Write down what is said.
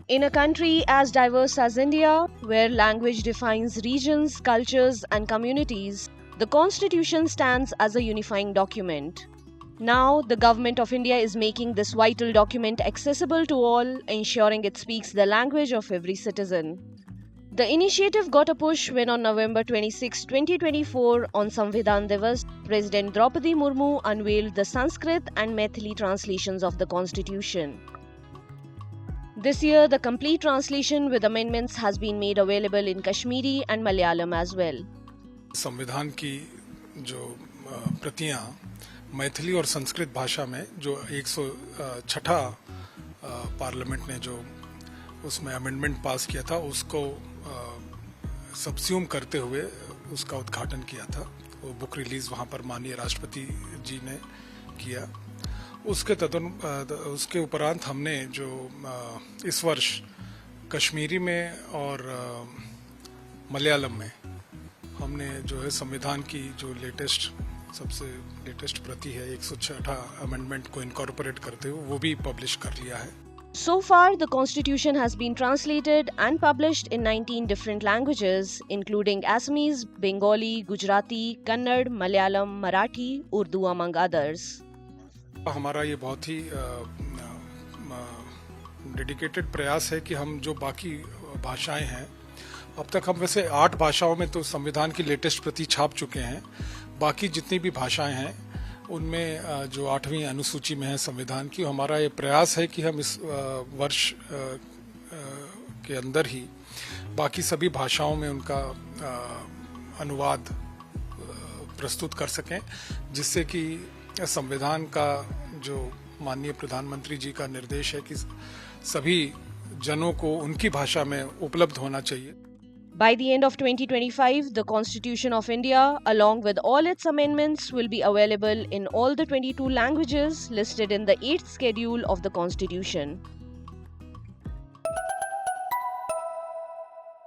In a country as diverse as India, where language defines regions, cultures, and communities, the Constitution stands as a unifying document. Now, the Government of India is making this vital document accessible to all, ensuring it speaks the language of every citizen. The initiative got a push when on November 26, 2024, on Samvidhan Divas, President Draupadi Murmu unveiled the Sanskrit and Maithili translations of the Constitution. This year, the complete translation with amendments has been made available in Kashmiri and Malayalam as well. संविधान की जो प्रतियां मैथिली और संस्कृत भाषा में जो 106 parliament ने जो उसमें अमेंडमेंट पास किया था उसको सबस्यूम करते हुए उसका उद्घाटन किया था। वो बुक रिलीज वहां पर माननीय राष्ट्रपति जी ने किया। उसके उपरांत हमने जो इस वर्ष कश्मीरी में और मलयालम में हमने जो है संविधान की जो सबसे लेटेस्ट प्रति है 106 अमेंडमेंट को इनकॉर्पोरेट करते हुए वो भी पब्लिश कर लिया है। So far, the Constitution has been translated and published in 19 different languages, including Assamese, Bengali, Gujarati, Kannada, Malayalam, Marathi, Urdu, among others. हमारा ये बहुत ही डेडिकेटेड प्रयास है कि हम जो बाकी भाषाएं हैं, अब तक हम वैसे 8 भाषाओं में तो संविधान की लेटेस्ट प्रति छाप चुके हैं। बाकी जितनी भी भाषाएं हैं उनमें जो 8वीं अनुसूची में है संविधान की, हमारा ये प्रयास है कि हम इस वर्ष के अंदर ही बाकी सभी भाषाओं में उनका अनुवाद प्रस्तुत कर सकें, जिससे कि संविधान का जो माननीय प्रधानमंत्री जी का निर्देश है कि सभी जनों को उनकी भाषा में उपलब्ध होना चाहिए। By the end of 2025, the Constitution of India, along with all its amendments, will be available in all the 22 languages listed in the 8th schedule of the Constitution.